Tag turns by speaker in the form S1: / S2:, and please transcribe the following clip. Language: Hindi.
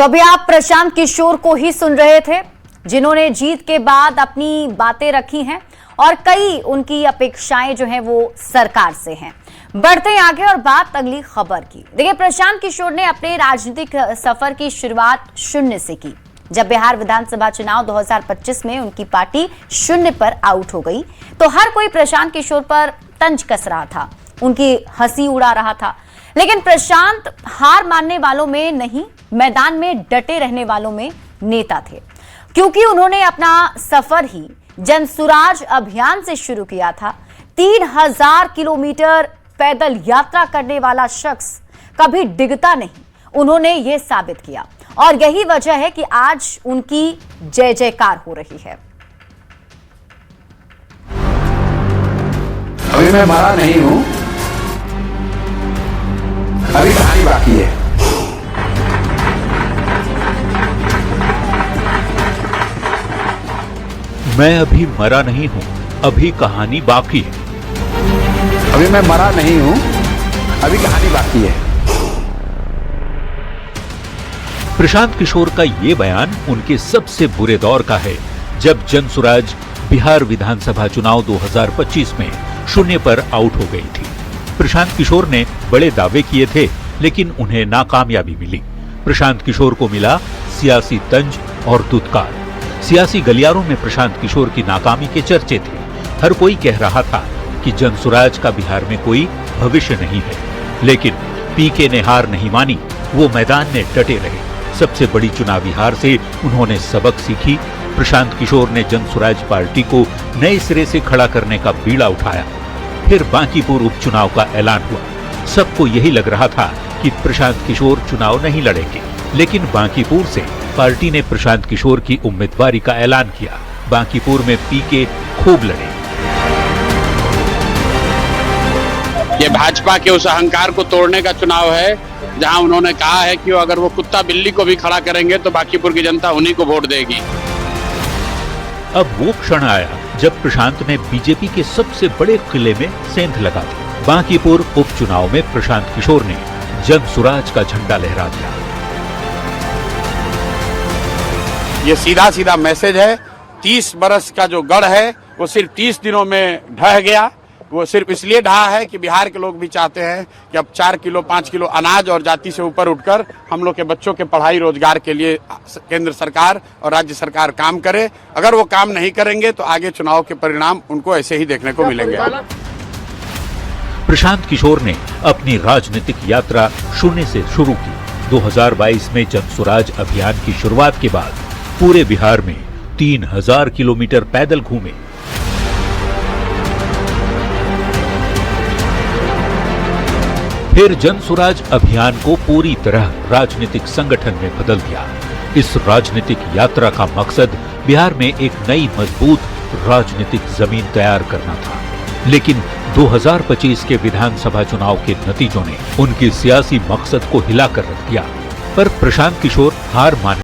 S1: तो अभी आप प्रशांत किशोर को ही सुन रहे थे, जिन्होंने जीत के बाद अपनी बातें रखी हैं और कई उनकी अपेक्षाएं जो हैं वो सरकार से हैं। बढ़ते हैं आगे और बात अगली खबर की। देखिए, प्रशांत किशोर ने अपने राजनीतिक सफर की शुरुआत शून्य से की। जब बिहार विधानसभा चुनाव 2025 में उनकी पार्टी शून्य पर आउट हो गई तो हर कोई प्रशांत किशोर पर तंज कस रहा था, उनकी हंसी उड़ा रहा था। लेकिन प्रशांत हार मानने वालों में नहीं, मैदान में डटे रहने वालों में नेता थे, क्योंकि उन्होंने अपना सफर ही जनसुराज अभियान से शुरू किया था। 3000 किलोमीटर पैदल यात्रा करने वाला शख्स कभी डिगता नहीं, उन्होंने यह साबित किया और यही वजह है कि आज उनकी जय जयकार हो रही है।
S2: अभी मैं मरा नहीं हूं, अभी कहानी बाकी है।
S3: मैं अभी मरा नहीं हूं, अभी कहानी बाकी है।
S2: अभी मैं मरा नहीं हूं, अभी कहानी बाकी है।
S3: प्रशांत किशोर का ये बयान उनके सबसे बुरे दौर का है, जब जनसुराज बिहार विधानसभा चुनाव 2025 में शून्य पर आउट हो गई थी। प्रशांत किशोर ने बड़े दावे किए थे, लेकिन उन्हें नाकामयाबी मिली। प्रशांत किशोर को मिला सियासी तंज और दुत्कार। सियासी गलियारों में प्रशांत किशोर की नाकामी के चर्चे थे। हर कोई कह रहा था कि जनसुराज का बिहार में कोई भविष्य नहीं है, लेकिन पीके ने हार नहीं मानी, वो मैदान में डटे रहे। सबसे बड़ी चुनावी हार से उन्होंने सबक सीखी। प्रशांत किशोर ने जनसुराज पार्टी को नए सिरे से खड़ा करने का बीड़ा उठाया। फिर बांकीपुर उपचुनाव का ऐलान हुआ। सबको यही लग रहा था कि प्रशांत किशोर चुनाव नहीं लड़ेंगे, लेकिन बांकीपुर से पार्टी ने प्रशांत किशोर की उम्मीदवारी का ऐलान किया। बांकीपुर में पीके खूब लड़े।
S4: ये भाजपा के उस अहंकार को तोड़ने का चुनाव है, जहां उन्होंने कहा है कि अगर वो कुत्ता बिल्ली को भी खड़ा करेंगे तो बांकीपुर की जनता उन्हीं को वोट देगी।
S3: अब वो क्षण आया जब प्रशांत ने बीजेपी के सबसे बड़े किले में सेंध लगा दी। बांकीपुर उपचुनाव में प्रशांत किशोर ने जनसुराज का झंडा लहरा दिया।
S4: ये सीधा सीधा मैसेज है। 30 बरस का जो गढ़ है वो सिर्फ 30 दिनों में ढह गया। वो सिर्फ इसलिए ढहा है कि बिहार के लोग भी चाहते हैं कि अब 4 किलो 5 किलो अनाज और जाति से ऊपर उठकर हम लोग के बच्चों के पढ़ाई रोजगार के लिए केंद्र सरकार और राज्य सरकार काम करे। अगर वो काम नहीं करेंगे तो आगे चुनाव के परिणाम उनको ऐसे ही देखने को मिलेंगे।
S3: प्रशांत किशोर ने अपनी राजनीतिक यात्रा शून्य से शुरू की। 2022 में जनसुराज अभियान की शुरुआत के बाद पूरे बिहार में 3000 किलोमीटर पैदल घूमे। फिर जनसुराज अभियान को पूरी तरह राजनीतिक संगठन में बदल दिया। इस राजनीतिक यात्रा का मकसद बिहार में एक नई मजबूत राजनीतिक जमीन तैयार करना था, लेकिन 2025 के विधानसभा चुनाव के नतीजों ने उनके सियासी मकसद को हिलाकर रख दिया। पर प्रशांत किशोर हार मान